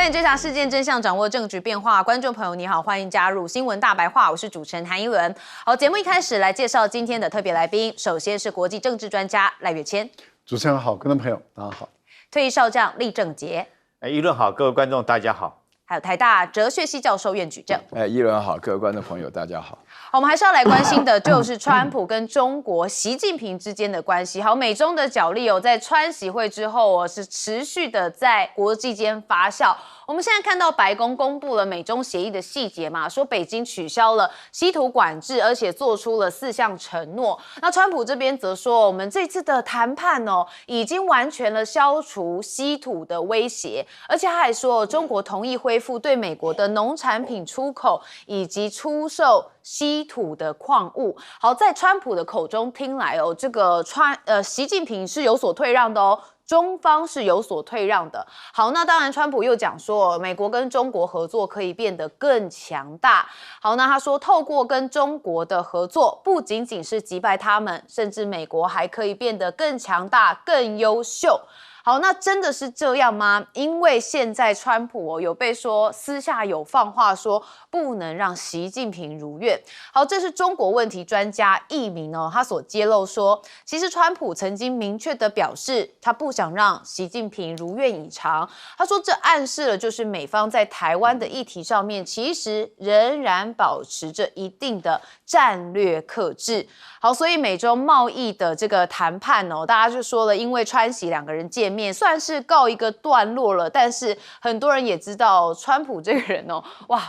带你追查事件真相，掌握政局变化。观众朋友你好，欢迎加入新闻大白话，我是主持人谭一伦。好，节目一开始来介绍今天的特别来宾，首先是国际政治专家赖岳谦。主持人好，观众朋友大家好。退役少将厉正杰。一伦好，各位观众大家好。还有台大哲学系教授苑举正。一伦好，各位观众朋友大家好。好，我们还是要来关心的就是川普跟中国习近平之间的关系。好，美中的角力在川习会之后是持续的在国际间发酵。我们现在看到白宫公布了美中协议的细节嘛，说北京取消了稀土管制，而且做出了4项承诺。那川普这边则说，我们这次的谈判已经完全了消除稀土的威胁，而且他还说中国同意恢复对美国的农产品出口以及出售稀土的矿物。好，在川普的口中听来这个习近平是有所退让的中方是有所退让的。好，那当然川普又讲说美国跟中国合作可以变得更强大。好，那他说透过跟中国的合作，不仅仅是击败他们，甚至美国还可以变得更强大、更优秀。好，那真的是这样吗？因为现在川普有被说私下有放话说不能让习近平如愿。好，这是中国问题专家易明他所揭露说，其实川普曾经明确的表示他不想让习近平如愿以偿。他说这暗示了就是美方在台湾的议题上面其实仍然保持着一定的战略克制。好，所以美中贸易的这个谈判大家就说了，因为川习2个人见面算是告一个段落了，但是很多人也知道川普这个人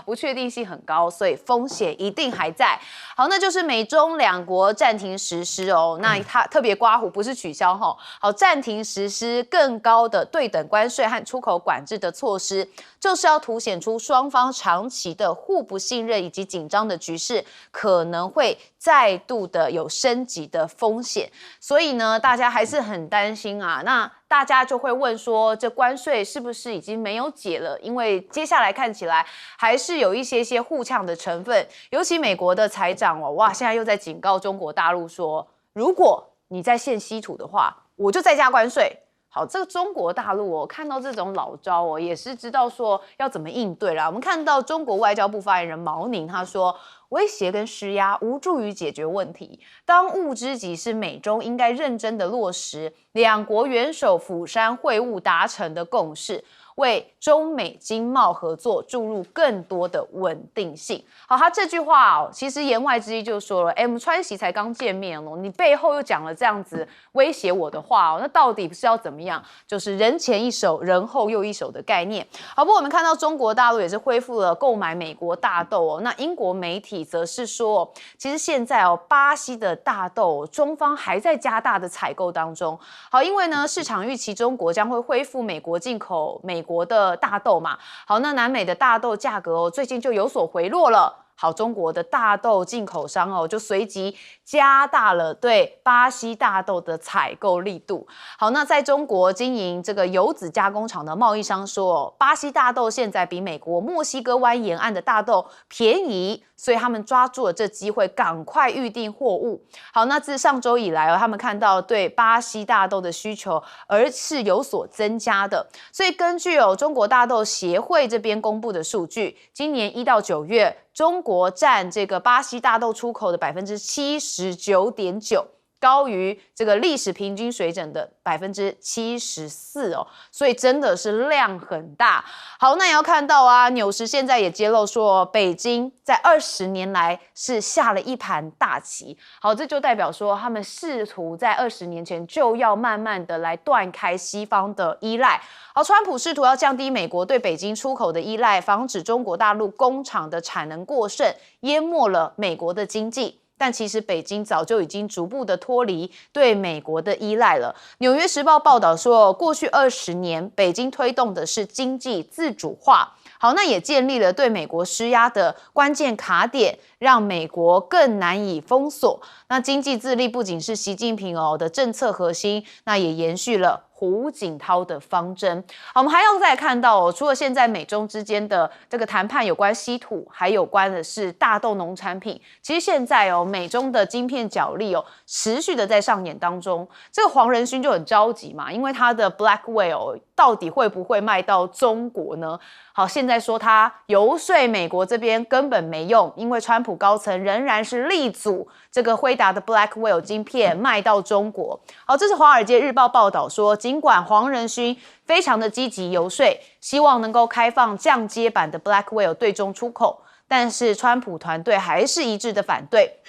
不确定性很高，所以风险一定还在。好，那就是美中2国暂停实施那他特别刮胡不是取消好，暂停实施更高的对等关税和出口管制的措施，就是要凸显出双方长期的互不信任以及紧张的局势可能会再度的有升级的风险。所以呢，大家还是很担心啊。那大家就会问说，这关税是不是已经没有解了？因为接下来看起来还是有一些互呛的成分。尤其美国的财长现在又在警告中国大陆说，如果你再限稀土的话，我就再加关税。好，这个中国大陆看到这种老招也是知道说要怎么应对啦。我们看到中国外交部发言人毛宁他说，威胁跟施压无助于解决问题，当务之急是美中应该认真的落实2国元首釜山会晤达成的共识，为中美经贸合作注入更多的稳定性。好，他这句话其实言外之意就说了，我们川习才刚见面你背后又讲了这样子威胁我的话那到底是要怎么样？就是人前一手，人后又一手的概念。好，不过我们看到中国大陆也是恢复了购买美国大豆那英国媒体则是说，其实现在巴西的大豆中方还在加大的采购当中。好，因为呢市场预期中国将会恢复美国进口美国的大豆嘛。好，那南美的大豆价格最近就有所回落了。好，中国的大豆进口商就随即加大了对巴西大豆的采购力度。好，那在中国经营这个油脂加工厂的贸易商说，巴西大豆现在比美国墨西哥湾沿岸的大豆便宜，所以他们抓住了这机会，赶快预定货物。好，那自上周以来他们看到对巴西大豆的需求而是有所增加的。所以根据中国大豆协会这边公布的数据，今年1到9月，中国占这个巴西大豆出口的79.9%，高于这个历史平均水准的74%所以真的是量很大。好，那也要看到纽时现在也揭露说，北京在20年来是下了一盘大棋。好，这就代表说他们试图在20年前就要慢慢的来断开西方的依赖。好，川普试图要降低美国对北京出口的依赖，防止中国大陆工厂的产能过剩，淹没了美国的经济。但其实北京早就已经逐步的脱离对美国的依赖了。纽约时报报道说，过去20年，北京推动的是经济自主化。好，那也建立了对美国施压的关键卡点，让美国更难以封锁。那经济自立不仅是习近平的政策核心，那也延续了胡锦涛的方针。好，我们还要再看到除了现在美中之间的这个谈判有关稀土，还有关的是大豆农产品。其实现在美中的晶片角力持续的在上演当中。这个黄仁勋就很着急嘛，因为他的 Blackwell 到底会不会卖到中国呢？好，现在说他游说美国这边根本没用，因为川普高层仍然是力阻这个辉达的 Blackwell 晶片卖到中国。好，这是《华尔街日报》报道说，尽管黄仁勋非常的积极游说，希望能够开放降阶版的 Blackwell 对中出口，但是川普团队还是一致的反对。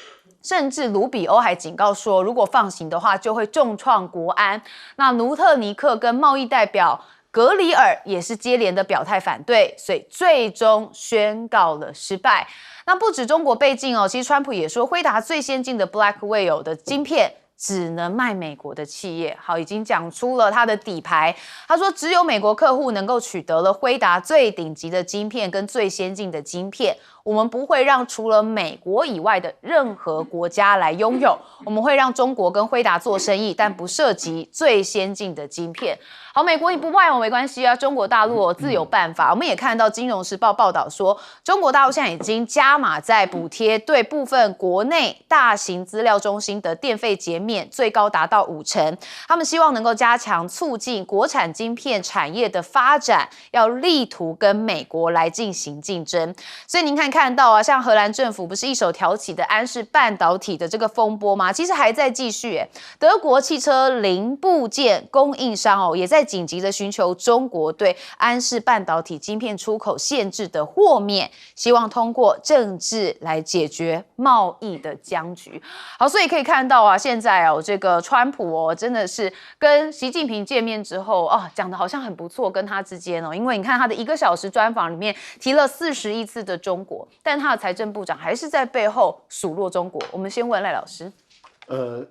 甚至卢比欧还警告说，如果放行的话，就会重创国安。那卢特尼克跟贸易代表格里尔也是接连的表态反对，所以最终宣告了失败。那不止中国被禁其实川普也说，辉达最先进的 Blackwell 的晶片只能卖美国的企业。好，已经讲出了他的底牌。他说，只有美国客户能够取得了辉达最顶级的晶片跟最先进的晶片。我们不会让除了美国以外的任何国家来拥有，我们会让中国跟辉达做生意，但不涉及最先进的晶片。好，美国你不卖我没关系啊，中国大陆自有办法。我们也看到《金融时报》报道说，中国大陆现在已经加码在补贴对部分国内大型资料中心的电费减免，最高达到50%。他们希望能够加强促进国产晶片产业的发展，要力图跟美国来进行竞争。所以您看到像荷兰政府不是一手挑起的安氏半导体的这个风波吗？其实还在继续。德国汽车零部件供应商也在紧急的寻求中国对安氏半导体晶片出口限制的豁免，希望通过政治来解决贸易的僵局。好，所以可以看到现在这个川普真的是跟习近平见面之后讲的好像很不错，跟他之间因为你看他的1个小时专访里面提了41次的中国，但他的财政部长还是在背后数落中国。我们先问赖老师。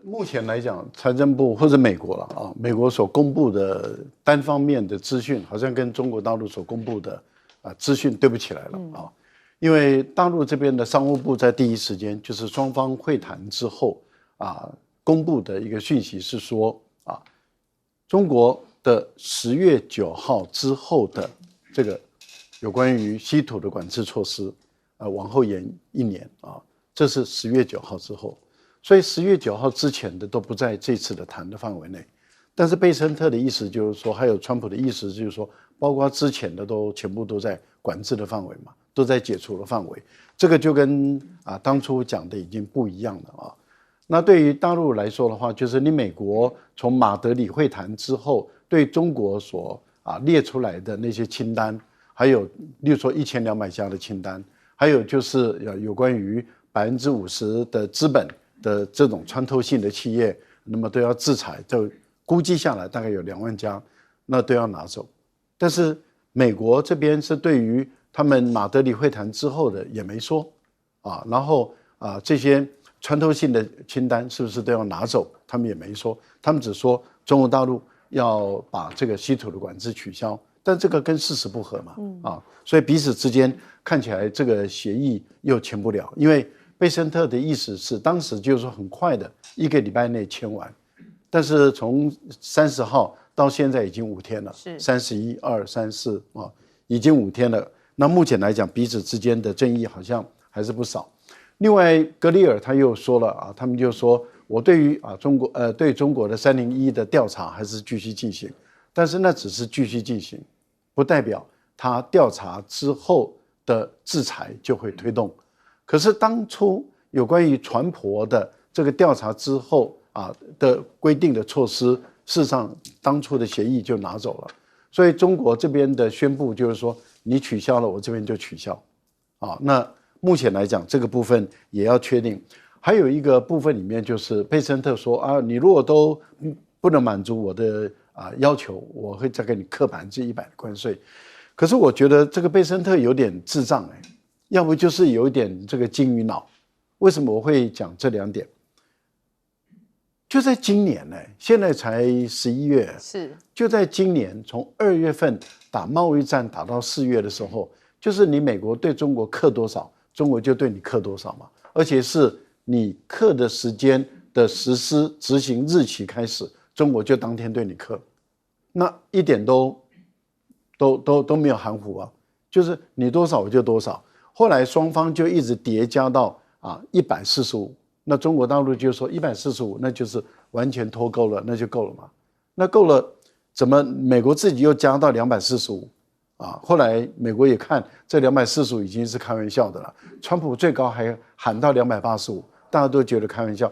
目前来讲，财政部或者美国了美国所公布的单方面的资讯，好像跟中国大陆所公布的资讯对不起来了因为大陆这边的商务部在第一时间，就是双方会谈之后公布的一个讯息是说中国的10月9号之后的这个有关于稀土的管制措施往后延1年这是10月9号之后，所以10月9号之前的都不在这次的谈的范围内。但是贝森特的意思就是说，还有川普的意思就是说，包括之前的都全部都在管制的范围嘛，都在解除的范围。这个就跟当初讲的已经不一样了那对于大陆来说的话，就是你美国从马德里会谈之后，对中国所列出来的那些清单，还有例如说1200家的清单，还有就是有关于50%的资本的这种穿透性的企业，那么都要制裁，就估计下来大概有2万家，那都要拿走。但是美国这边是对于他们马德里会谈之后的也没说然后这些穿透性的清单是不是都要拿走，他们也没说，他们只说中国大陆要把这个稀土的管制取消，但这个跟事实不合嘛所以彼此之间看起来这个协议又签不了，因为贝森特的意思是当时就是说很快的1个礼拜内签完，但是从30号到现在已经5天了，是31、2、3、4已经5天了。那目前来讲，彼此之间的争议好像还是不少。另外，格里尔他又说了他们就说我对于对中国的301的调查还是继续进行，但是那只是继续进行，不代表他调查之后的制裁就会推动。可是当初有关于船舶的这个调查之后的规定的措施，事实上当初的协议就拿走了，所以中国这边的宣布就是说，你取消了，我这边就取消那目前来讲，这个部分也要确定。还有一个部分里面就是贝森特说你如果都不能满足我的要求，我会再给你课100%的关税。可是我觉得这个贝森特有点智障要不就是有一点这个金鱼脑。为什么我会讲这2点？就在今年现在才11月，是就在今年从2月份打贸易战打到4月的时候，就是你美国对中国课多少，中国就对你课多少嘛，而且是你课的时间的实施执行日期开始，中国就当天对你课，那一点都没有含糊啊，就是你多少我就多少。后来双方就一直叠加到145，那中国大陆就说145，那就是完全脱钩了，那就够了嘛。那够了，怎么美国自己又加到245？后来美国也看这245已经是开玩笑的了，川普最高还喊到285，大家都觉得开玩笑。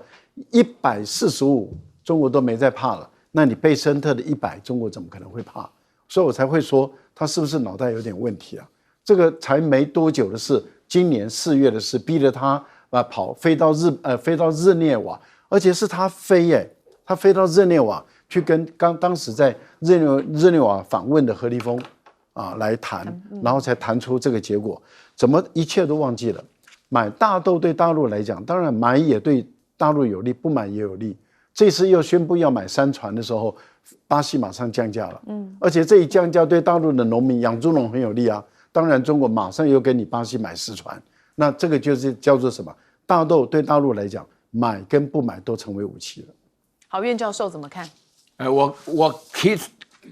145，中国都没再怕了，那你贝森特的100，中国怎么可能会怕？所以我才会说他是不是脑袋有点问题啊？这个才没多久的事，今年4月的事，逼着他飞到日内瓦，而且是他飞他飞到日内瓦去跟当时在日内瓦访问的何立峰来谈，然后才谈出这个结果。怎么一切都忘记了？买大豆对大陆来讲，当然买也对大陆有利，不买也有利。这次又宣布要买3船的时候，巴西马上降价了，而且这一降价对大陆的农民养猪农很有利啊。当然，中国马上又跟你巴西买10船，那这个就是叫做什么？大豆对大陆来讲，买跟不买都成为武器了。好，苑教授怎么看？我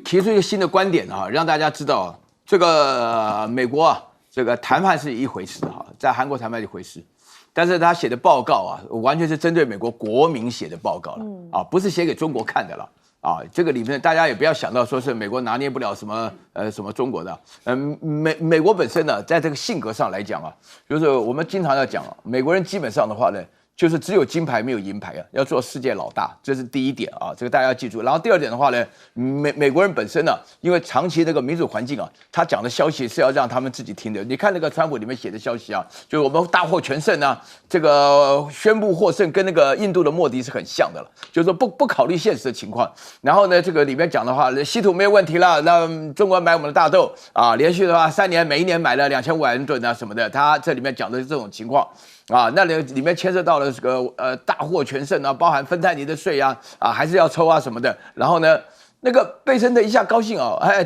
提出一个新的观点让大家知道这个美国这个谈判是一回事在韩国谈判一回事，但是他写的报告完全是针对美国国民写的报告了不是写给中国看的了。这个里面大家也不要想到说是美国拿捏不了什么中国的，美国本身呢，在这个性格上来讲就是我们经常要讲美国人基本上的话呢，就是只有金牌没有银牌要做世界老大，这是第一点这个大家要记住。然后第二点的话呢，美国人本身呢，因为长期那个民主环境他讲的消息是要让他们自己听的。你看那个川普里面写的消息就是我们大获全胜这个宣布获胜跟那个印度的莫迪是很像的了，就是说不考虑现实的情况。然后呢，这个里面讲的话，稀土没有问题了，那中国买我们的大豆连续的话3年每一年买了2500吨什么的，他这里面讲的是这种情况。那里面牵涉到了这个大获全胜包含芬太尼的税还是要抽什么的。然后呢，那个贝森特一下高兴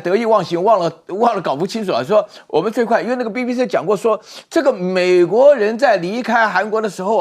得意忘形，忘了搞不清楚说我们最快，因为那个 BBC 讲过说，这个美国人在离开韩国的时候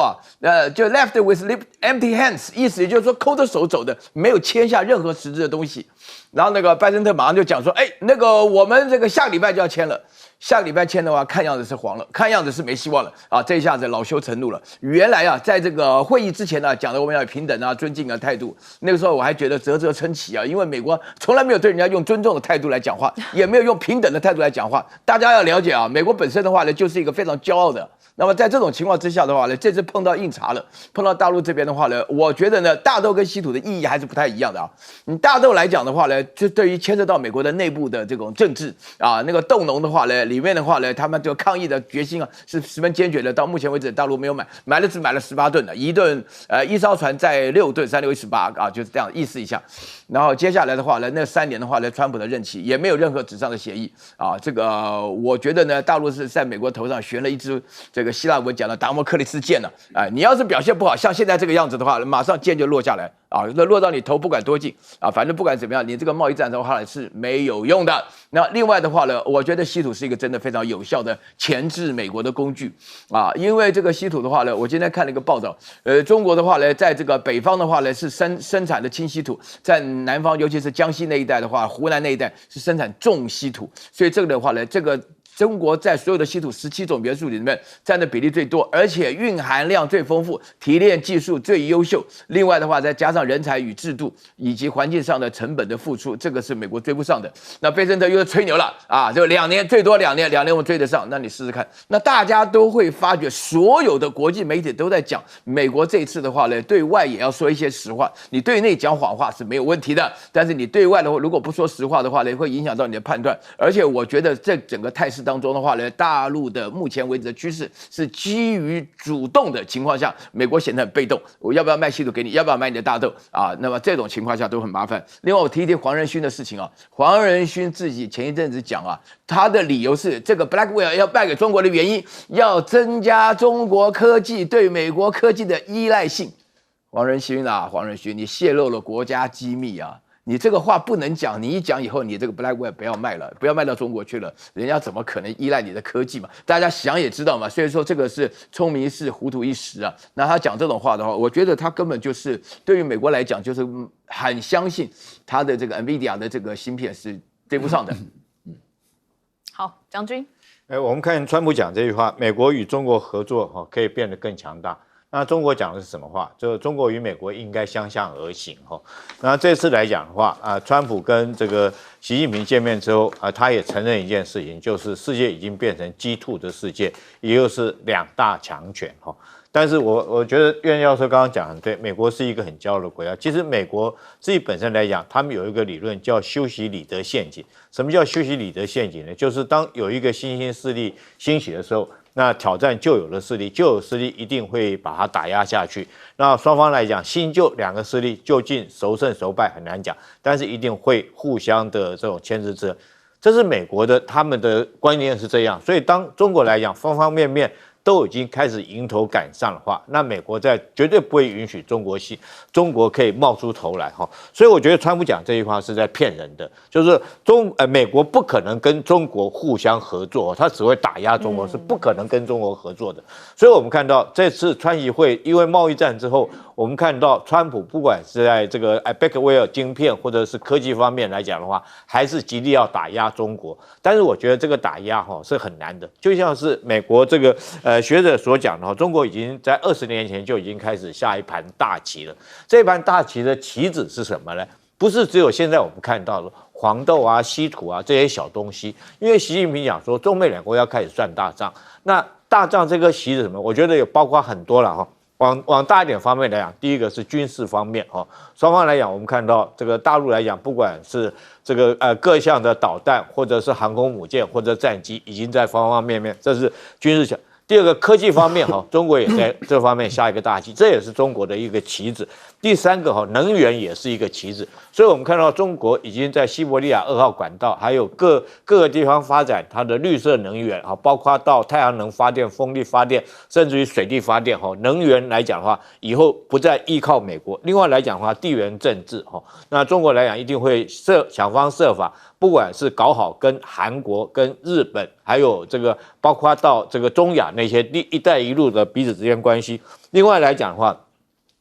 就 left with empty hands， 意思也就是说空着手走的，没有签下任何实质的东西。然后那个拜登特马上就讲说，那个我们这个下个礼拜就要签了。下个礼拜签的话，看样子是黄了，看样子是没希望了这一下子恼羞成怒了。原来在这个会议之前讲的我们要有平等尊敬态度，那个时候我还觉得啧啧称奇因为美国从来没有对人家用尊重的态度来讲话，也没有用平等的态度来讲话。大家要了解美国本身的话呢，就是一个非常骄傲的。那么在这种情况之下的话呢，这次碰到硬茬了，碰到大陆这边的话呢，我觉得呢，大豆跟稀土的意义还是不太一样的你大豆来讲的话呢，就对于牵涉到美国的内部的这种政治那个豆农的话呢，里面的话呢，他们就抗议的决心是十分坚决的。到目前为止，大陆没有只买了18吨的，一艘船载6吨，36、18就是这样意思一下。然后接下来的话呢，那3年的话呢，川普的任期也没有任何纸上的协议这个我觉得呢，大陆是在美国头上悬了一支这个希腊文讲的达摩克利斯剑你要是表现不好，像现在这个样子的话，马上剑就落下来落到你头不管多近反正不管怎么样，你这个贸易战的话是没有用的。那另外的话呢，我觉得稀土是一个真的非常有效的钳制美国的工具因为这个稀土的话呢，我今天看了一个报道，中国的话呢，在这个北方的话呢是生产的轻稀土，在南方尤其是江西那一带的话，湖南那一带是生产重稀土，所以这个的话呢，这个中国在所有的稀土17种元素里面占的比例最多，而且蕴含量最丰富，提炼技术最优秀。另外的话，再加上人才与制度以及环境上的成本的付出，这个是美国追不上的。那贝森特又是吹牛了就2年，最多2年我们追得上。那你试试看。那大家都会发觉，所有的国际媒体都在讲，美国这一次的话呢，对外也要说一些实话。你对内讲谎话是没有问题的，但是你对外的话，如果不说实话的话呢，会影响到你的判断。而且我觉得这整个态势当中的话呢，大陆的目前为止的趋势是基于主动的情况下，美国显得很被动，我要不要卖稀土给你，要不要买你的大豆那么这种情况下都很麻烦。另外我提一提黄仁勋的事情黄仁勋自己前一阵子讲他的理由是这个 Blackwell 要卖给中国的原因，要增加中国科技对美国科技的依赖性。黄仁勋，你泄露了国家机密你这个话不能讲，你一讲以后，你这个 BlackBerry 不要卖了，不要卖到中国去了，人家怎么可能依赖你的科技嘛？大家想也知道嘛。所以说这个是聪明一世，糊涂一时啊。那他讲这种话的话，我觉得他根本就是对于美国来讲，就是很相信他的这个 NVIDIA 的这个芯片是追不上的。好，将军。我们看川普讲这句话，美国与中国合作可以变得更强大。那中国讲的是什么话？就是中国与美国应该相向而行那这次来讲的话川普跟这个习近平见面之后他也承认一件事情，就是世界已经变成G2的世界，也就是2大强权但是我觉得苑教授刚刚讲很对，美国是一个很骄傲的国家。其实美国自己本身来讲，他们有一个理论叫修昔里德陷阱。什么叫修昔里德陷阱呢？就是当有一个新兴势力兴起的时候，那挑战旧有的势力，旧有势力一定会把它打压下去。那双方来讲，新旧2个势力究竟孰胜孰败很难讲，但是一定会互相的这种牵制之合。这是美国的他们的观念是这样，所以当中国来讲，方方面面都已经开始迎头赶上的话，那美国绝对不会允许中国可以冒出头来所以我觉得川普讲这句话是在骗人的，就是美国不可能跟中国互相合作，他只会打压中国，是不可能跟中国合作的。所以我们看到这次川习会因为贸易战之后，我们看到川普不管是在这个Blackwell 晶片或者是科技方面来讲的话，还是极力要打压中国。但是我觉得这个打压是很难的，就像是美国这个学者所讲的中国已经在20年前就已经开始下一盘大棋了。这盘大棋的棋子是什么呢？不是只有现在我们看到的黄豆啊、稀土啊这些小东西，因为习近平讲说中美2国要开始算大账。那大账这个棋子什么？我觉得有包括很多了往大一点方面来讲，第一个是军事方面双方来讲，我们看到这个大陆来讲，不管是这个各项的导弹，或者是航空母舰或者战机，已经在方方面面，这是军事强。第二个科技方面中国也在这方面下一个大棋，这也是中国的一个棋子。第三个能源也是一个棋子，所以我们看到中国已经在西伯利亚2号管道，还有各个地方发展它的绿色能源包括到太阳能发电、风力发电，甚至于水力发电能源来讲的话，以后不再依靠美国。另外来讲的话，地缘政治那中国来讲一定会想方设法，不管是搞好跟韩国、跟日本，还有这个包括到这个中亚那些一带一路的彼此之间关系。另外来讲的话，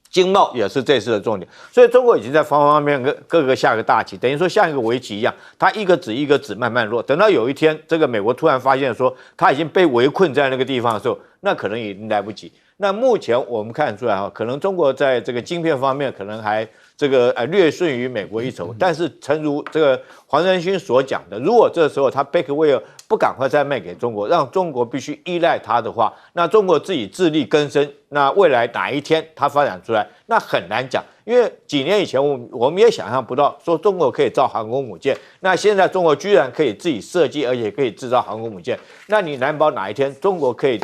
经贸也是这次的重点，所以中国已经在方方面面各个下个大棋，等于说像一个围棋一样，它一个子一个子慢慢落。等到有一天，这个美国突然发现说它已经被围困在那个地方的时候，那可能已经来不及。那目前我们看出来可能中国在这个晶片方面可能还这个略逊于美国一筹，但是诚如这个黄仁勋所讲的，如果这时候他Blackwell不赶快再卖给中国，让中国必须依赖它的话，那中国自己自力更生，那未来哪一天它发展出来，那很难讲。因为几年以前我们也想象不到说中国可以造航空母舰，那现在中国居然可以自己设计，而且可以制造航空母舰，那你难保哪一天中国可以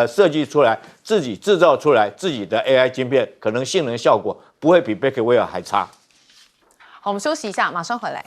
设计出来，自己制造出来自己的 AI 晶片，可能性能效果不会比Blackwell还差。好，我们休息一下，马上回来。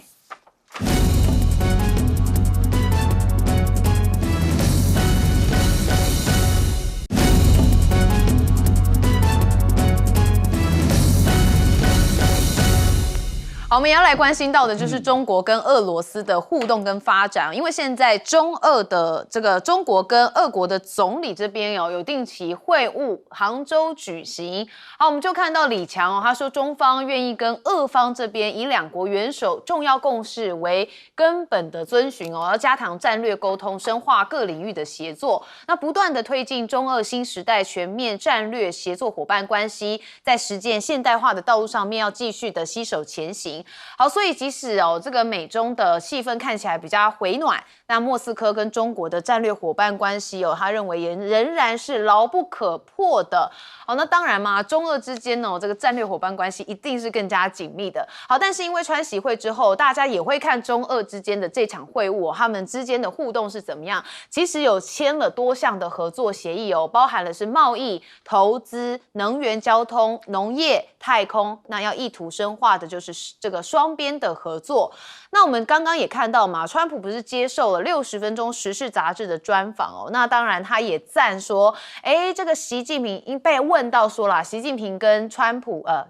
好，我们也要来关心到的就是中国跟俄罗斯的互动跟发展，因为现在中俄的这个中国跟俄国的总理这边有定期会晤，杭州举行。好，我们就看到李强他说中方愿意跟俄方这边以2国元首重要共识为根本的遵循要加强战略沟通，深化各领域的协作，那不断的推进中俄新时代全面战略协作伙伴关系，在实践现代化的道路上面要继续的携手前行。好，所以即使这个美中的气氛看起来比较回暖，那莫斯科跟中国的战略伙伴关系他认为也仍然是牢不可破的。好，那当然嘛，中俄之间这个战略伙伴关系一定是更加紧密的。好，但是因为川习会之后，大家也会看中俄之间的这场会晤他们之间的互动是怎么样。其实有签了多项的合作协议包含了是贸易、投资、能源、交通、农业、太空，那要意图深化的就是这这个双边的合作。那我们刚刚也看到嘛，川普不是接受了60分钟时事杂志的专访哦。那当然他也赞说，这个习近平被问到说啦，习近平跟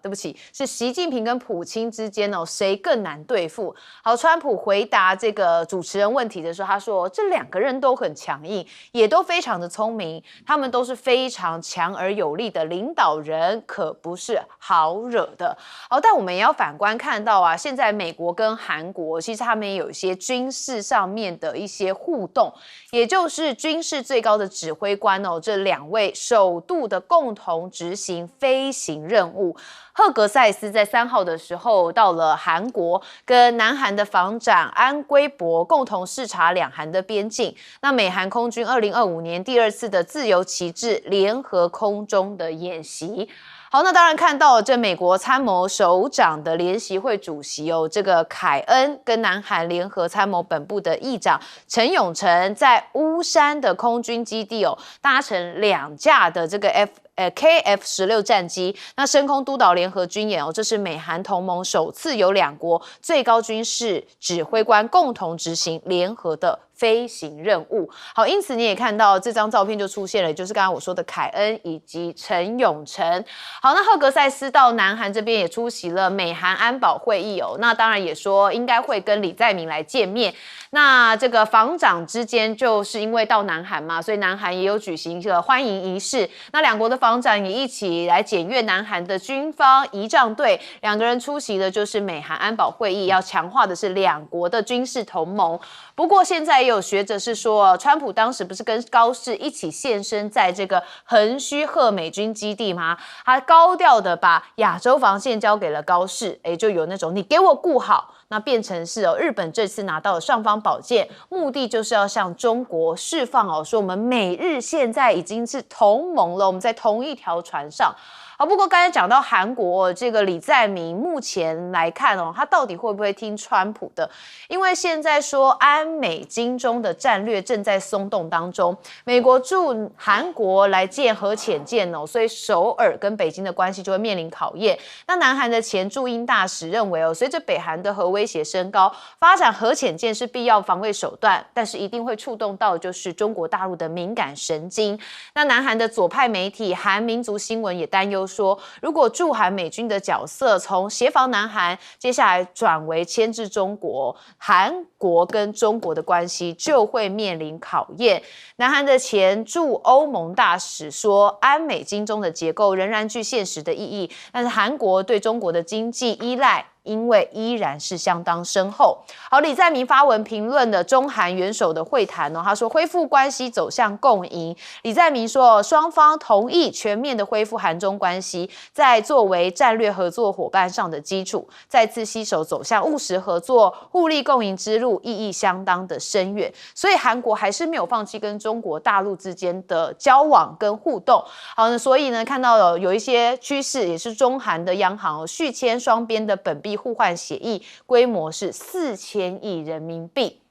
对不起，是习近平跟普京之间哦，谁更难对付？好，川普回答这个主持人问题的时候，他说这2个人都很强硬，也都非常的聪明，他们都是非常强而有力的领导人，可不是好惹的。好，但我们也要反观看到啊，现在美国跟韩国其实他们也有一些军事上面的一些互动，也就是军事最高的指挥官哦，这2位首度的共同执行飞行任务。赫格塞斯在3号的时候到了韩国，跟南韩的防长安圭博共同视察两韩的边境。那美韩空军2025年第2次的自由旗帜联合空中的演习。好，那当然看到这美国参谋首长的联席会主席哦，这个凯恩跟南韩联合参谋本部的议长陈永成在乌山的空军基地哦，搭乘2架的这个KF-16战机，那升空督导联合军演哦，这是美韩同盟首次由2国最高军事指挥官共同执行联合的飞行任务。好，因此你也看到这张照片就出现了，就是刚刚我说的凯恩以及陈永成。好，那赫格塞斯到南韩这边也出席了美韩安保会议哦，那当然也说应该会跟李在明来见面。那这个防长之间就是因为到南韩嘛，所以南韩也有举行一个欢迎仪式。那2国的防长也一起来检阅南韩的军方仪仗队，2个人出席的就是美韩安保会议，要强化的是2国的军事同盟。不过现在也有学者是说，川普当时不是跟高市一起现身在这个横须贺美军基地吗？他高调的把亚洲防线交给了高市，就有那种你给我顾好。那变成是日本这次拿到了尚方宝剑，目的就是要向中国释放说我们美日现在已经是同盟了，我们在同一条船上。好，不过刚才讲到韩国这个李在明，目前来看他到底会不会听川普的？因为现在说安美金中的战略正在松动当中，美国驻韩国来建核潜舰所以首尔跟北京的关系就会面临考验。那南韩的前驻英大使认为随着北韩的核威胁升高，发展核潜舰是必要防卫手段，但是一定会触动到就是中国大陆的敏感神经。那南韩的左派媒体韩民族新闻也担忧说，如果驻韩美军的角色从协防南韩，接下来转为牵制中国，韩国跟中国的关系就会面临考验。南韩的前驻欧盟大使说，安美金中的结构仍然具现实的意义，但是韩国对中国的经济依赖因为依然是相当深厚。好，李在明发文评论的中韩元首的会谈他说恢复关系走向共赢。李在明说，双方同意全面的恢复韩中关系，在作为战略合作伙伴上的基础，再次携手走向务实合作、互利共赢之路，意义相当的深远。所以韩国还是没有放弃跟中国大陆之间的交往跟互动。好，那所以呢，看到有一些趋势，也是中韩的央行续签双边的本币互换协议，规模是4000亿人民币。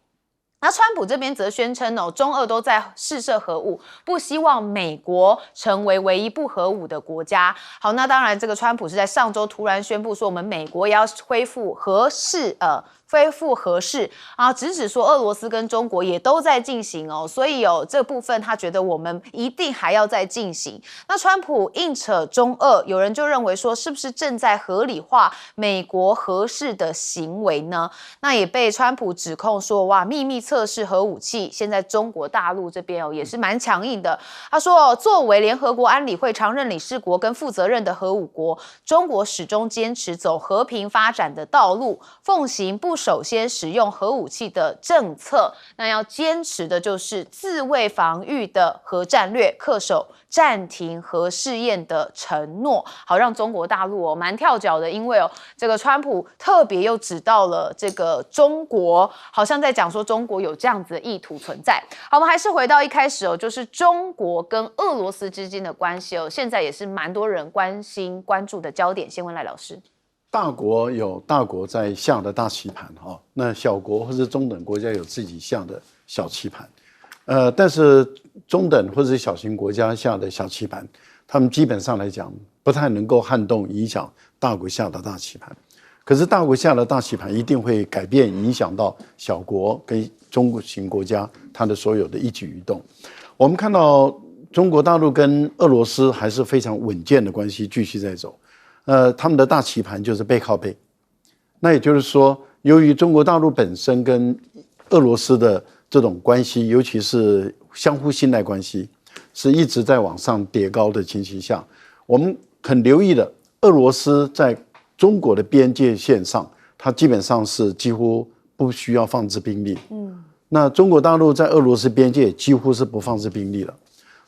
那川普这边则宣称中俄都在试射核武，不希望美国成为唯一不核武的国家。好，那当然这个川普是在上周突然宣布说，我们美国也要恢复核试啊，直指说俄罗斯跟中国也都在进行所以这部分他觉得我们一定还要再进行。那川普硬扯中俄，有人就认为说是不是正在合理化美国核试的行为呢？那也被川普指控说哇，秘密测试核武器，现在中国大陆这边也是蛮强硬的。他说作为联合国安理会常任理事国跟负责任的核武国，中国始终坚持走和平发展的道路，奉行不首先使用核武器的政策，那要坚持的就是自卫防御的核战略，恪守暂停核试验的承诺。好，让中国大陆蛮跳脚的，因为这个川普特别又指到了这个中国，好像在讲说中国有这样子的意图存在。好，我们还是回到一开始就是中国跟俄罗斯之间的关系现在也是蛮多人关注的焦点。先问赖老师。大国有大国在下的大棋盘那小国或者中等国家有自己下的小棋盘，但是中等或者小型国家下的小棋盘，他们基本上来讲不太能够撼动影响大国下的大棋盘。可是大国下了大棋盘，一定会改变，影响到小国跟中国型国家它的所有的一举一动。我们看到中国大陆跟俄罗斯还是非常稳健的关系继续在走，他们的大棋盘就是背靠背。那也就是说，由于中国大陆本身跟俄罗斯的这种关系，尤其是相互信赖关系，是一直在往上叠高的情形下，我们很留意的，俄罗斯在中国的边界线上，它基本上是几乎不需要放置兵力。那中国大陆在俄罗斯边界几乎是不放置兵力了，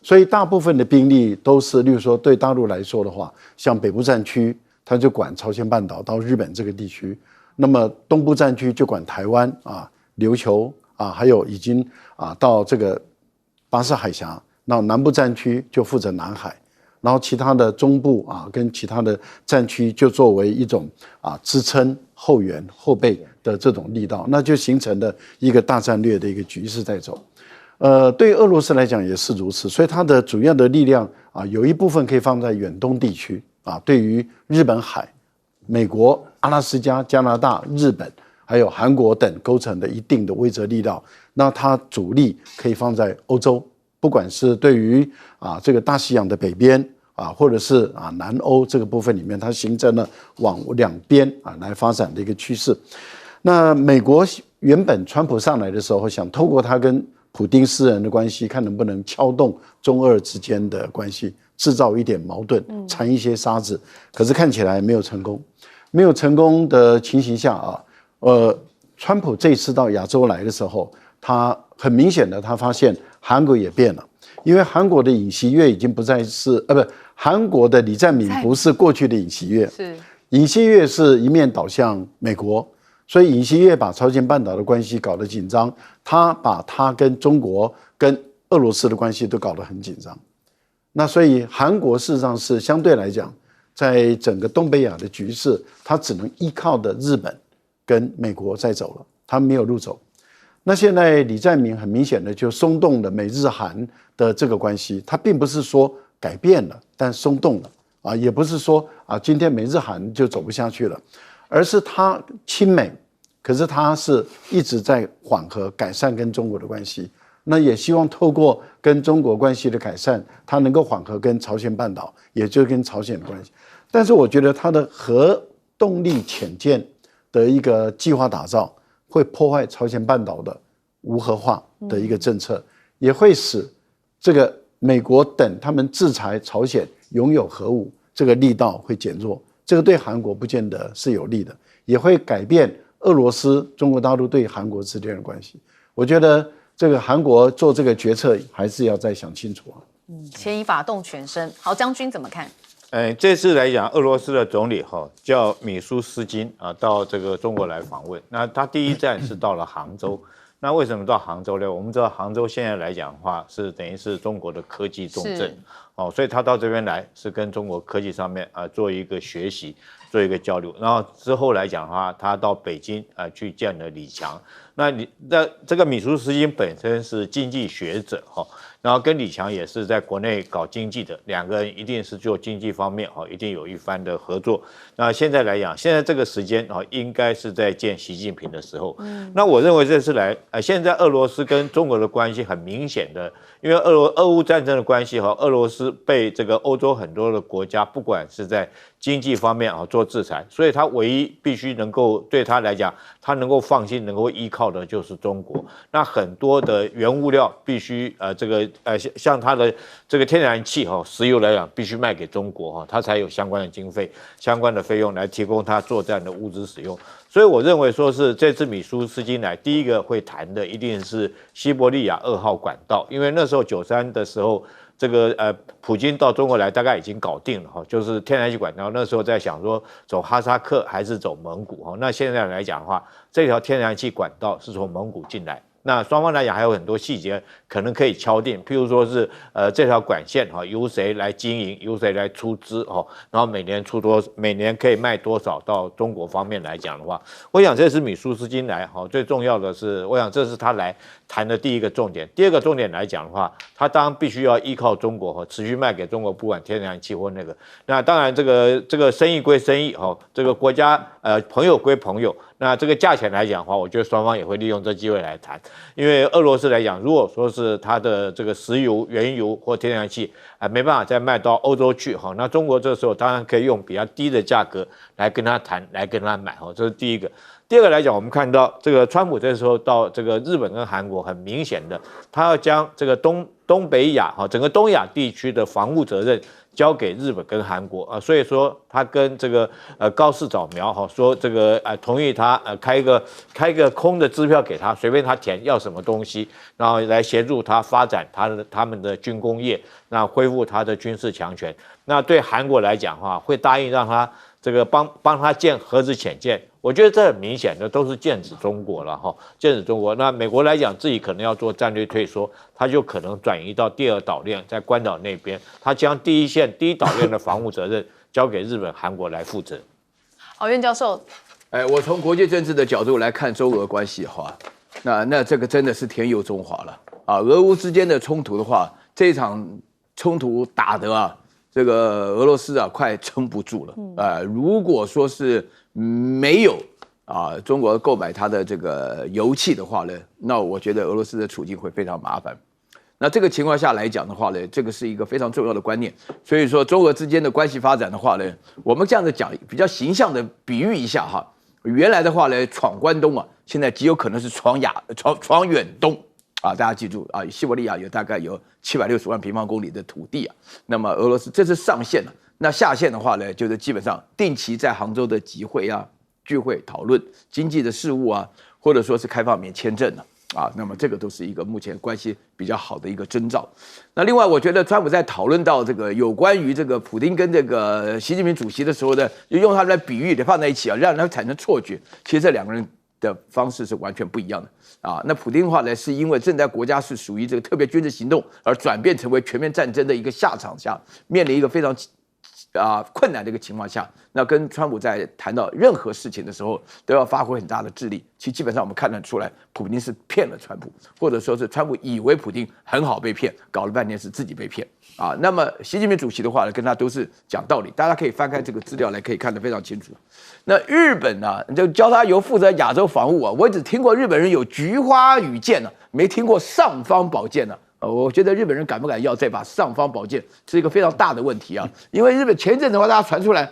所以大部分的兵力都是，例如说对大陆来说的话，像北部战区，它就管朝鲜半岛到日本这个地区；那么东部战区就管台湾啊、琉球啊，还有已经到这个巴士海峡。那南部战区就负责南海。然后其他的中部跟其他的战区就作为一种支撑后援后备的这种力道，那就形成了一个大战略的一个局势在走。对俄罗斯来讲也是如此，所以它的主要的力量有一部分可以放在远东地区对于日本海、美国、阿拉斯加、加拿大、日本还有韩国等构成的一定的威慑力道。那它主力可以放在欧洲。不管是对于这个大西洋的北边或者是南欧这个部分里面，它形成了往两边来发展的一个趋势。那美国原本川普上来的时候，想透过他跟普丁私人的关系，看能不能敲动中俄之间的关系，制造一点矛盾，掺一些沙子。可是看起来没有成功。没有成功的情形下川普这次到亚洲来的时候，他很明显的他发现韩国也变了，因为韩国的尹锡悦已经不再是韩国的李在明不是过去的尹锡悦，是尹锡悦是一面倒向美国，所以尹锡悦把朝鲜半岛的关系搞得紧张，他把他跟中国跟俄罗斯的关系都搞得很紧张。那所以韩国事实上是相对来讲，在整个东北亚的局势，他只能依靠的日本跟美国在走了，他没有路走。那现在李在明很明显的就松动了美日韩的这个关系，他并不是说改变了，但松动了也不是说今天美日韩就走不下去了，而是他亲美，可是他是一直在缓和改善跟中国的关系，那也希望透过跟中国关系的改善，他能够缓和跟朝鲜半岛，也就是跟朝鲜的关系。但是我觉得他的核动力潜舰的一个计划打造，会破坏朝鲜半岛的无核化的一个政策，也会使这个美国等他们制裁朝鲜拥有核武这个力道会减弱，这个对韩国不见得是有利的，也会改变俄罗斯、中国大陆对韩国之间的关系。我觉得这个韩国做这个决策还是要再想清楚牵一发动全身。好，将军怎么看？这次来讲，俄罗斯的总理叫米舒斯金到这个中国来访问。那他第一站是到了杭州。那为什么到杭州呢？我们知道杭州现在来讲的话，是等于是中国的科技重镇所以他到这边来是跟中国科技上面做一个学习，做一个交流。然后之后来讲的话，他到北京去见了李强。那这个米舒斯金本身是经济学者然后跟李强也是在国内搞经济的，两个人一定是做经济方面一定有一番的合作。那现在来讲，现在这个时间应该是在见习近平的时候。那我认为这次来现在俄罗斯跟中国的关系很明显的，因为俄乌战争的关系俄罗斯被这个欧洲很多的国家，不管是在经济方面做制裁，所以他唯一必须能够对他来讲，他能够放心、能够依靠的就是中国。那很多的原物料必须像他的这个天然气石油来讲，必须卖给中国他才有相关的经费、相关的费用来提供他作战的物资使用。所以我认为说是这次米舒斯金来，第一个会谈的一定是西伯利亚2号管道，因为那时候93的时候。这个普京到中国来大概已经搞定了就是天然气管道，那时候在想说走哈萨克还是走蒙古那现在来讲的话，这条天然气管道是从蒙古进来，那双方来讲还有很多细节可能可以敲定，譬如说是这条管线由谁来经营，由谁来出资然后每年可以卖多少到中国方面来讲的话，我想这是米舒斯金来最重要的是，我想这是他来谈的第一个重点。第二个重点来讲的话，他当然必须要依靠中国持续卖给中国，不管天然气或那个。那当然这个生意归生意这个国家朋友归朋友。那这个价钱来讲的话，我觉得双方也会利用这机会来谈，因为俄罗斯来讲，如果说是它的这个石油、原油或天然气没办法再卖到欧洲去那中国这时候当然可以用比较低的价格来跟他谈，来跟他买这是第一个。第二个来讲，我们看到这个川普这时候到这个日本跟韩国，很明显的，他要将这个东北亚整个东亚地区的防务责任交给日本跟韩国所以说他跟这个高市早苗说这个同意他开一个空的支票给他，随便他填要什么东西，然后来协助他发展他们的军工业，那恢复他的军事强权。那对韩国来讲的话，会答应让他这个帮他建核子潜舰。我觉得这很明显的都是剑指中国了剑指中国。那美国来讲，自己可能要做战略退缩，他就可能转移到第二岛链，在关岛那边，他将第一岛链的防务责任交给日本、韩国来负责。袁教授，我从国际政治的角度来看中俄关系的话，那这个真的是天佑中华了俄乌之间的冲突的话，这场冲突打得这个俄罗斯快撑不住了如果说是没有中国购买它的这个油气的话呢，那我觉得俄罗斯的处境会非常麻烦。那这个情况下来讲的话呢，这个是一个非常重要的观念。所以说中俄之间的关系发展的话呢，我们这样子讲比较形象的比喻一下原来的话呢，闯关东现在极有可能是闯远东大家记住西伯利亚大概有760万平方公里的土地那么俄罗斯这是上限了。那下线的话呢，就是基本上定期在杭州的集会聚会讨论经济的事务或者说是开放免签证那么这个都是一个目前关系比较好的一个征兆。那另外，我觉得川普在讨论到这个有关于这个普丁跟这个习近平主席的时候呢，就用他们的比喻放在一起让人产生错觉，其实这两个人的方式是完全不一样的那普丁的话呢，是因为正在国家是属于这个特别军事行动而转变成为全面战争的一个下场下，面临一个非常困难的一个情况下，那跟川普在谈到任何事情的时候都要发挥很大的智力。其实基本上我们看得出来，普丁是骗了川普，或者说是川普以为普丁很好被骗，搞了半天是自己被骗那么习近平主席的话呢，跟他都是讲道理，大家可以翻开这个资料来可以看得非常清楚。那日本你就教他由负责亚洲防务我只听过日本人有菊花羽箭没听过尚方宝剑我觉得日本人敢不敢要这把尚方宝剑是一个非常大的问题因为日本前一阵的话，大家传出来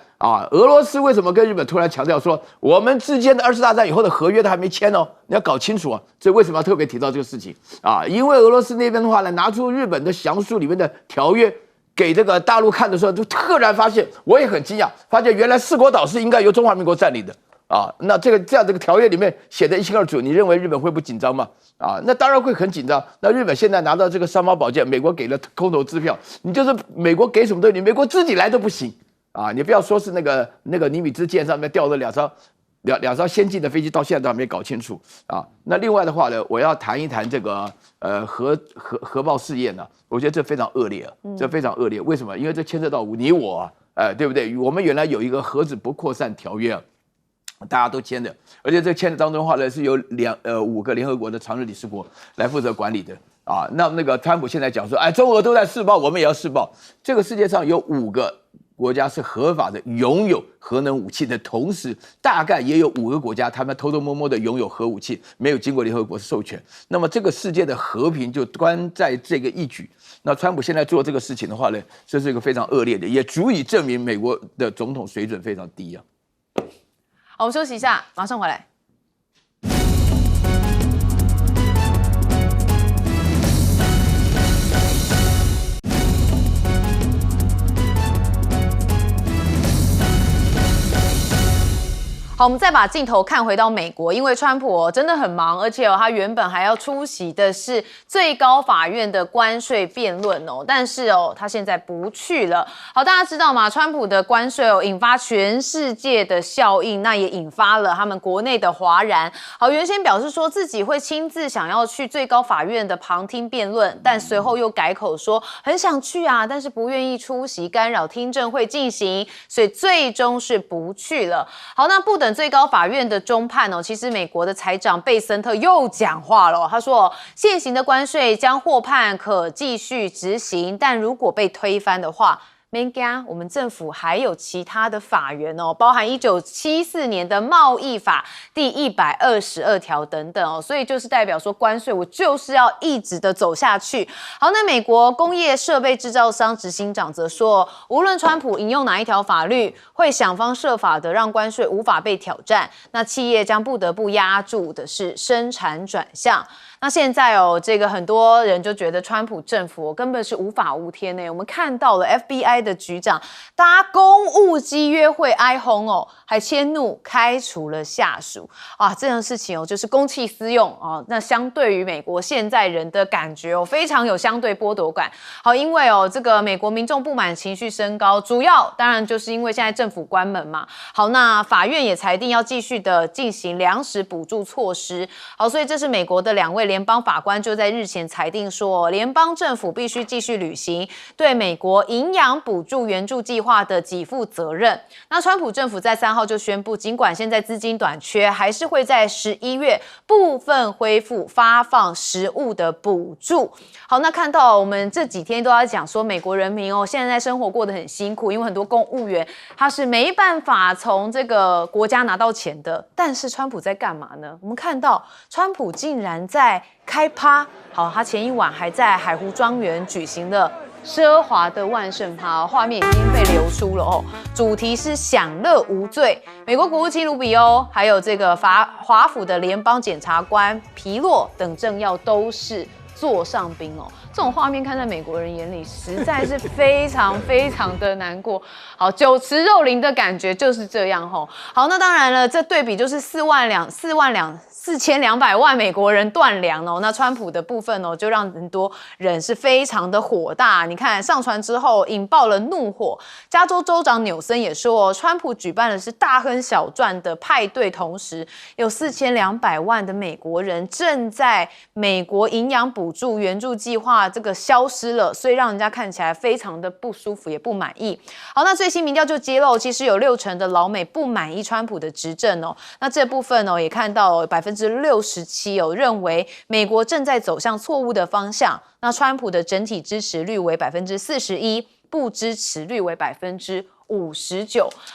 俄罗斯为什么跟日本突然强调说我们之间的2次大战以后的合约都还没签你要搞清楚这为什么要特别提到这个事情因为俄罗斯那边的话呢，拿出日本的详述里面的条约给这个大陆看的时候，就突然发现，我也很惊讶，发现原来4国岛是应该由中华民国占领的那这个条约里面写得一清二楚，你认为日本会不紧张吗？那当然会很紧张。那日本现在拿到这个尚方宝剑，美国给了空头支票，你就是美国给什么东西，美国自己来都不行你不要说是那个尼米兹舰上面掉了两艘先进的飞机，到现在都还没搞清楚那另外的话呢，我要谈一谈这个核爆试验我觉得这非常恶劣这非常恶劣。为什么？因为这牵涉到你我对不对？我们原来有一个核子不扩散条约大家都签的，而且这签的当中的话呢，是由5个联合国的常任理事国来负责管理的那个川普现在讲说，中俄都在试爆，我们也要试爆。这个世界上有5个国家是合法的拥有核能武器的同时，大概也有5个国家他们偷偷摸摸的拥有核武器，没有经过联合国授权。那么这个世界的和平就关在这个一举。那川普现在做这个事情的话呢，这是一个非常恶劣的，也足以证明美国的总统水准非常低好，我们休息一下，马上回来。好，我们再把镜头看回到美国，因为川普真的很忙，而且他原本还要出席的是最高法院的关税辩论但是他现在不去了。好，大家知道吗？川普的关税引发全世界的效应，那也引发了他们国内的哗然。好，原先表示说自己会亲自想要去最高法院的旁听辩论，但随后又改口说很想去啊，但是不愿意出席，干扰听证会进行，所以最终是不去了。好，那不等最高法院的终判其实美国的财长贝森特又讲话了他说现行的关税将获判可继续执行，但如果被推翻的话，免惊，我们政府还有其他的法源包含1974年的贸易法第122条等等所以就是代表说关税我就是要一直的走下去。好，那美国工业设备制造商执行长则说，无论川普引用哪一条法律，会想方设法的让关税无法被挑战，那企业将不得不压住的是生产转向。那现在这个很多人就觉得川普政府根本是无法无天我们看到了 FBI 的局长搭公务机约会哀轰还迁怒开除了下属啊，这样的事情就是公器私用那相对于美国现在人的感觉非常有相对剥夺感。好，因为这个美国民众不满情绪升高，主要当然就是因为现在政府关门嘛。好，那法院也裁定要继续的进行粮食补助措施。好，所以这是美国的2位联邦法官就在日前裁定说，联邦政府必须继续履行对美国营养补助援助计划的给付责任。那川普政府在3号就宣布，尽管现在资金短缺，还是会在11月部分恢复发放食物的补助。好，那看到我们这几天都在讲说，美国人民现在生活过得很辛苦，因为很多公务员他是没办法从这个国家拿到钱的。但是川普在干嘛呢？我们看到川普竟然在开趴。好，他前一晚还在海湖庄园举行了奢华的万圣趴画面已经被流出了主题是享乐无罪。美国国务卿卢比欧还有这个华府的联邦检察官皮洛等政要都是座上宾这种画面看在美国人眼里实在是非常非常的难过。好，酒池肉林的感觉就是这样好，那当然了，这对比就是4200万美国人断粮那川普的部分就让很多人是非常的火大。你看上传之后引爆了怒火。加州州长纽森也说川普举办的是大亨小赚的派对，同时有4200万的美国人正在美国营养补助援助计划这个消失了，所以让人家看起来非常的不舒服也不满意。好，那最新民调就揭露，其实有60%的老美不满意川普的执政那这部分也看到67%认为美国正在走向错误的方向。那川普的整体支持率为41%，不支持率为59%。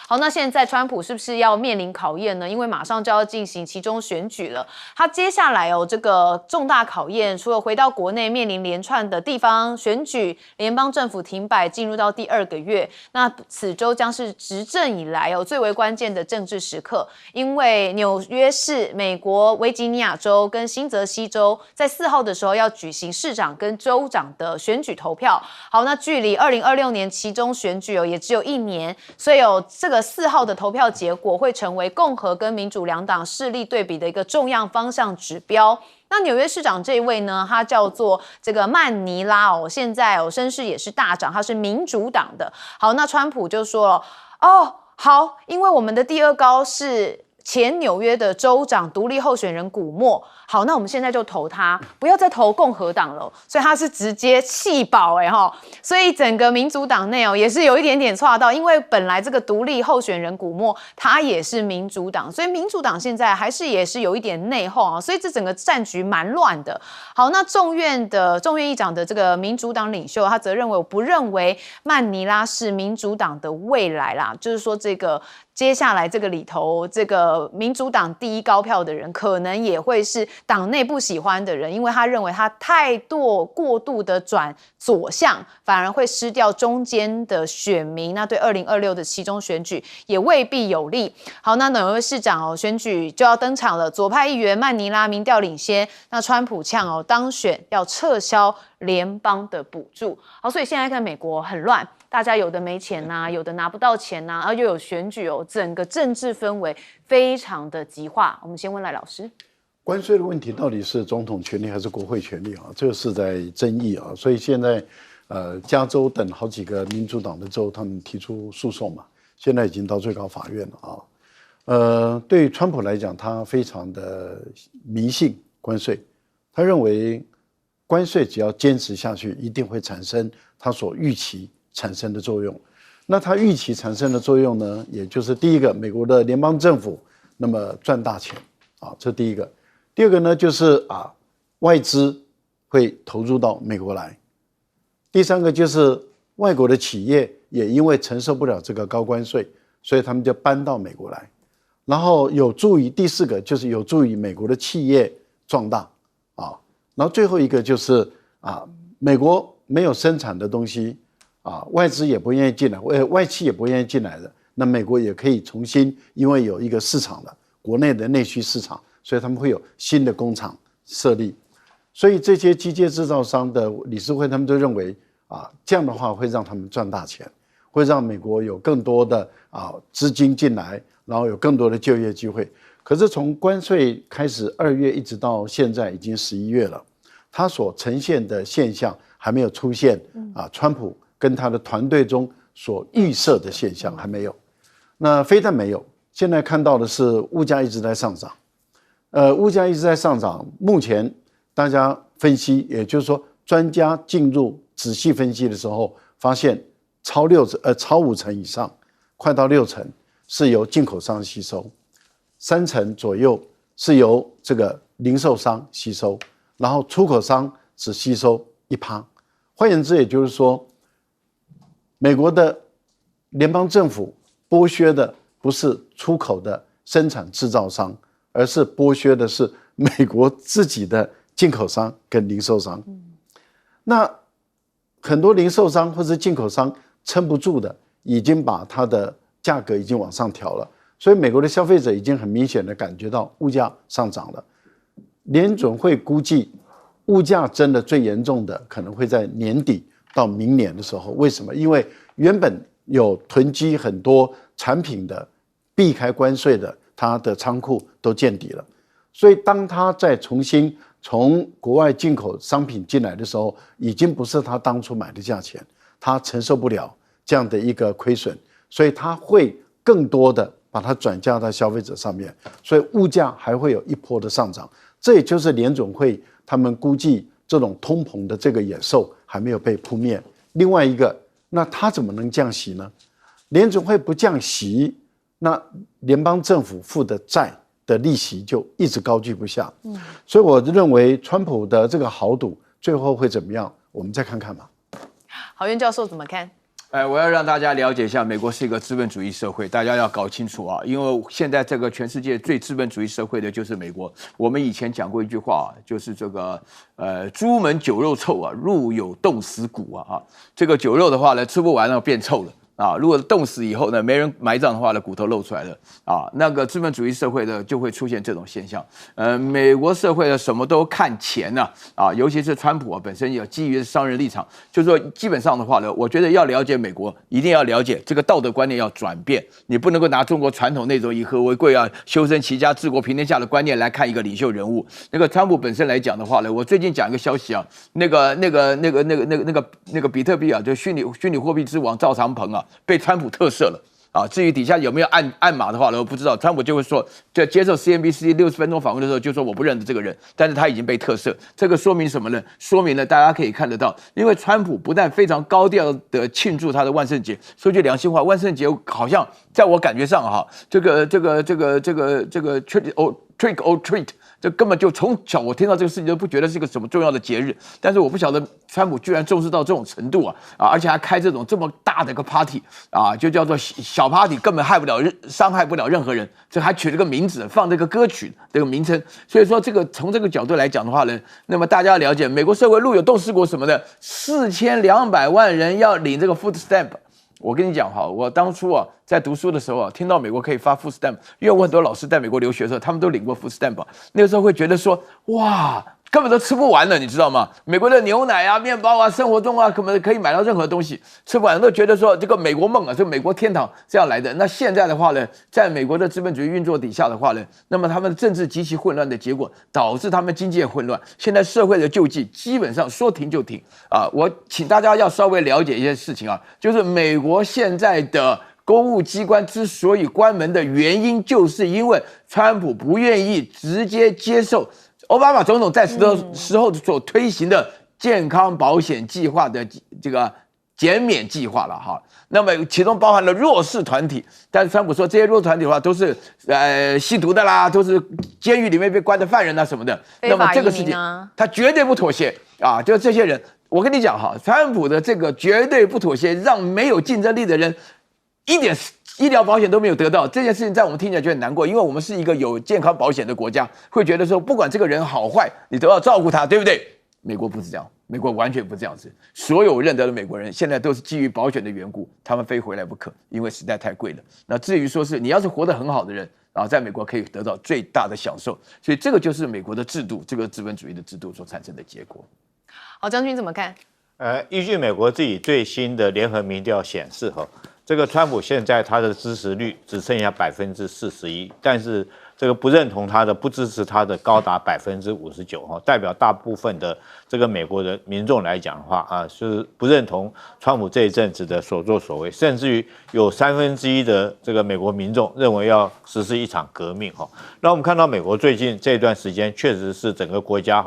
好，那现在川普是不是要面临考验呢？因为马上就要进行期中选举了。他接下来这个重大考验，除了回到国内面临连串的地方选举，联邦政府停摆进入到第2个月，那此周将是执政以来最为关键的政治时刻。因为纽约市、美国维吉尼亚州跟新泽西州在4号的时候要举行市长跟州长的选举投票。好，那距离2026年期中选举也只有1年。所以这个4号的投票结果会成为共和跟民主两党势力对比的一个重要方向指标。那纽约市长这一位呢，他叫做这个曼尼拉现在声势也是大涨，他是民主党的。好，那川普就说了好，因为我们的第2高是前纽约的州长独立候选人古默。好，那我们现在就投他，不要再投共和党了。所以他是直接弃保所以整个民主党内也是有一点点挫到，因为本来这个独立候选人古默他也是民主党，所以民主党现在还是也是有一点内讧所以这整个战局蛮乱的。好，那众院议长的这个民主党领袖他则认为，我不认为曼尼拉是民主党的未来啦，就是说这个接下来这个里头，这个民主党第1高票的人可能也会是党内不喜欢的人，因为他认为他太过度的转左向，反而会失掉中间的选民，那对2026的期中选举也未必有利。好，那纽约市长选举就要登场了，左派议员曼尼拉民调领先，那川普呛当选要撤销联邦的补助。好，所以现在看美国很乱。大家有的没钱呐、有的拿不到钱呐、然后又有选举哦，整个政治氛围非常的极化。我们先问赖老师，关税的问题到底是总统权力还是国会权力啊？这个是在争议啊，所以现在加州等好几个民主党的州，他们提出诉讼嘛，现在已经到最高法院了啊。对于川普来讲，他非常的迷信关税，他认为关税只要坚持下去，一定会产生他所预期产生的作用。那他预期产生的作用呢，也就是第一个，美国的联邦政府那么赚大钱啊，这第一个。第二个呢，就是外资会投入到美国来。第三个就是外国的企业也因为承受不了这个高关税，所以他们就搬到美国来。然后有助于第四个就是有助于美国的企业壮大啊。然后最后一个就是美国没有生产的东西外资也不愿意进来，外企也不愿意进来的，那美国也可以重新，因为有一个市场了，国内的内需市场，所以他们会有新的工厂设立。所以这些机械制造商的理事会，他们都认为这样的话会让他们赚大钱，会让美国有更多的资金进来，然后有更多的就业机会。可是从关税开始2月一直到现在已经11月了，它所呈现的现象还没有出现川普跟他的团队中所预设的现象还没有。那非但没有，现在看到的是物价一直在上涨。物价一直在上涨，目前大家分析，也就是说专家进入仔细分析的时候，发现超50%以上，快到60%是由进口商吸收，30%左右是由这个零售商吸收，然后出口商只吸收1%。换言之，也就是说，美国的联邦政府剥削的不是出口的生产制造商，而是剥削的是美国自己的进口商跟零售商。那很多零售商或者进口商撑不住的，已经把它的价格已经往上调了，所以美国的消费者已经很明显的感觉到物价上涨了。联准会估计物价真的最严重的可能会在年底到明年的时候。为什么？因为原本有囤积很多产品的避开关税的，它的仓库都见底了，所以当它再重新从国外进口商品进来的时候，已经不是他当初买的价钱，他承受不了这样的一个亏损，所以他会更多的把它转嫁到消费者上面，所以物价还会有一波的上涨。这也就是联准会他们估计这种通膨的这个野兽还没有被扑灭。另外一个，那他怎么能降息呢？联准会不降息，那联邦政府付的债的利息就一直高居不下。所以我认为川普的这个豪赌最后会怎么样，我们再看看吧。郝渊教授怎么看？我要让大家了解一下，美国是一个资本主义社会，大家要搞清楚啊，因为现在这个全世界最资本主义社会的就是美国。我们以前讲过一句话，就是这个朱门酒肉臭啊，入有冻死骨啊。这个酒肉的话呢，吃不完了变臭了。如果冻死以后呢，没人埋葬的话呢，骨头露出来了那个资本主义社会的就会出现这种现象。美国社会的什么都看钱尤其是川普本身有基于商人立场，就是说基本上的话呢，我觉得要了解美国，一定要了解这个道德观念要转变，你不能够拿中国传统那种以和为贵修身齐家治国平天下的观念来看一个领袖人物。那个川普本身来讲的话呢，我最近讲一个消息那个比特币就虚拟货币之王赵长鹏被川普特赦了至于底下有没有暗码的话呢，我不知道。川普就会说，在接受 CNBC 60分钟访问的时候，就说我不认得这个人，但是他已经被特赦。这个说明什么呢？说明了大家可以看得到，因为川普不但非常高调的庆祝他的万圣节，说句良心话，万圣节好像在我感觉上这个 trick or treat。这根本就从小我听到这个事情都不觉得是一个什么重要的节日，但是我不晓得川普居然重视到这种程度而且还开这种这么大的一个 party 就叫做小 party， 根本伤害不了任何人，这还取了个名字，放这个歌曲这个名称。所以说从这个角度来讲的话呢，那么大家了解美国社会路有冻死骨什么的，4200万人要领这个 food stamp。我跟你讲我当初在读书的时候听到美国可以发 food stamp， 因为我很多老师在美国留学的时候，他们都领过 food stamp， 那个时候会觉得说，哇，根本都吃不完了，你知道吗？美国的牛奶啊、面包啊，生活中啊，根本可以买到任何东西，吃不完都觉得说这个美国梦啊，这个美国天堂这样来的。那现在的话呢，在美国的资本主义运作底下的话呢，那么他们的政治极其混乱的结果，导致他们经济也混乱。现在社会的救济基本上说停就停啊！我请大家要稍微了解一些事情啊，就是美国现在的公务机关之所以关门的原因，就是因为川普不愿意直接接受奥巴马总统在时候所推行的健康保险计划的这个减免计划了哈。那么其中包含了弱势团体，但是川普说这些弱势团体的话都是吸毒的啦，都是监狱里面被关的犯人啊什么的。那么这个事情他绝对不妥协啊！就这些人，我跟你讲哈，川普的这个绝对不妥协，让没有竞争力的人一点医疗保险都没有得到，这件事情在我们听起来就很难过，因为我们是一个有健康保险的国家，会觉得说不管这个人好坏，你都要照顾他，对不对？美国不是这样，美国完全不这样子。所有认得的美国人现在都是基于保险的缘故，他们非回来不可，因为实在太贵了。那至于说是你要是活得很好的人，然后在美国可以得到最大的享受，所以这个就是美国的制度，这个资本主义的制度所产生的结果。好，将军怎么看？依据美国自己最新的联合民调显示，这个川普现在他的支持率只剩下41%，但是这个不认同他的、不支持他的高达59%，代表大部分的这个美国的民众来讲的话啊，是不认同川普这一阵子的所作所为，甚至于有1/3的这个美国民众认为要实施一场革命那我们看到美国最近这段时间确实是整个国家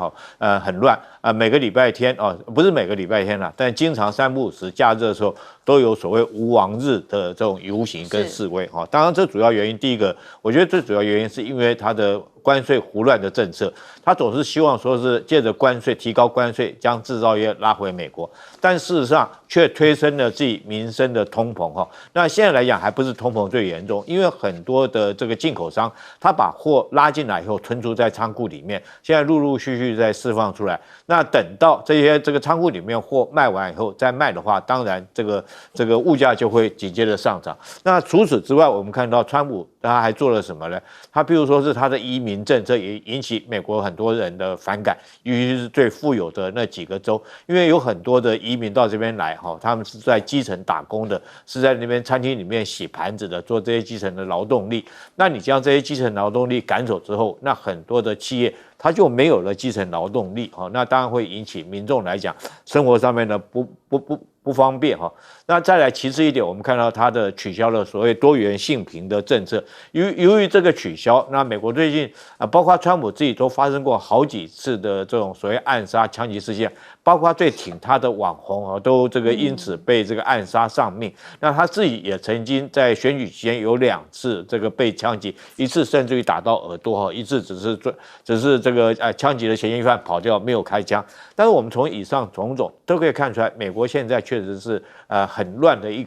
很乱每个礼拜天不是每个礼拜天啦，但经常3不5时假日的时候都有所谓无王日的这种游行跟示威当然这主要原因，第一个我觉得最主要原因是因为它的关税胡乱的政策，他总是希望说是借着关税提高关税，将制造业拉回美国，但事实上却推升了自己民生的通膨那现在来讲还不是通膨最严重，因为很多的这个进口商他把货拉进来以后囤储在仓库里面，现在陆陆续续在释放出来。那等到这个仓库里面货卖完以后再卖的话，当然这个物价就会紧接着上涨。那除此之外，我们看到川普他还做了什么呢？他譬如说是他的移民政策也引起美国很多人的反感，尤其是最富有的那几个州，因为有很多的移民到这边来他们是在基层打工的，是在那边餐厅里面洗盘子的，做这些基层的劳动力。那你将这些基层劳动力赶走之后，那很多的企业它就没有了基层劳动力那当然会引起民众来讲生活上面的不方便那再来其次一点，我们看到它的取消了所谓多元性平的政策，由于这个取消，那美国最近包括川普自己都发生过好几次的这种所谓暗杀枪击事件，包括最挺他的网红都这个因此被这个暗杀丧命。那他自己也曾经在选举期间有2次这个被枪击，一次甚至于打到耳朵一次只是这个枪击的嫌疑犯跑掉没有开枪。但是我们从以上种种都可以看出来，美国现在确实是很乱的一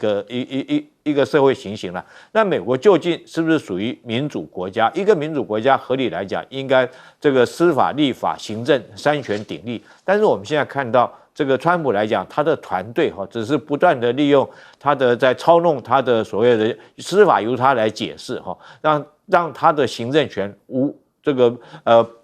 个社会情形了。那美国究竟是不是属于民主国家？一个民主国家合理来讲应该这个司法、立法、行政3权鼎立，但是我们现在看到这个川普来讲，他的团队只是不断的利用他的在操弄他的所谓的司法由他来解释让他的行政权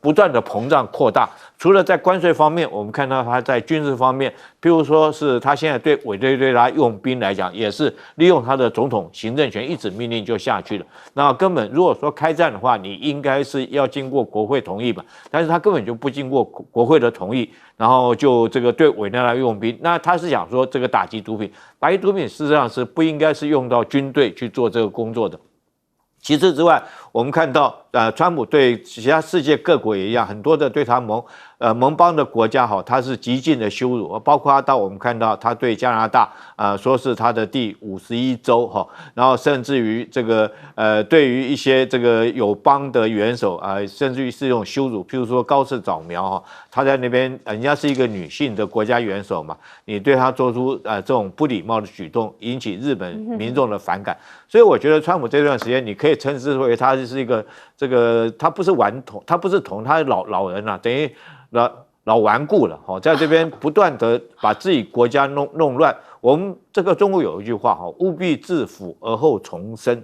不断的膨胀扩大。除了在关税方面，我们看到他在军事方面，譬如说是他现在对委内瑞拉用兵来讲，也是利用他的总统行政权，一纸命令就下去了。那根本如果说开战的话，你应该是要经过国会同意嘛，但是他根本就不经过国会的同意，然后就这个对委内瑞拉用兵。那他是想说这个打击毒品，打击毒品事实上是不应该是用到军队去做这个工作的。其次之外，我们看到川普对其他世界各国也一样，很多的对他盟邦的国家他是极尽的羞辱，包括我们看到他对加拿大说是他的第51州然后甚至于这个对于一些这个友邦的元首甚至于是一种羞辱，譬如说高市早苗他在那边人家是一个女性的国家元首嘛，你对他做出这种不礼貌的举动，引起日本民众的反感。所以我觉得川普这段时间你可以称之为他是一个他不是顽童，他不是童，他是老人等于老顽固了在这边不断的把自己国家弄乱。我们这个中国有一句话务必自腐而后重生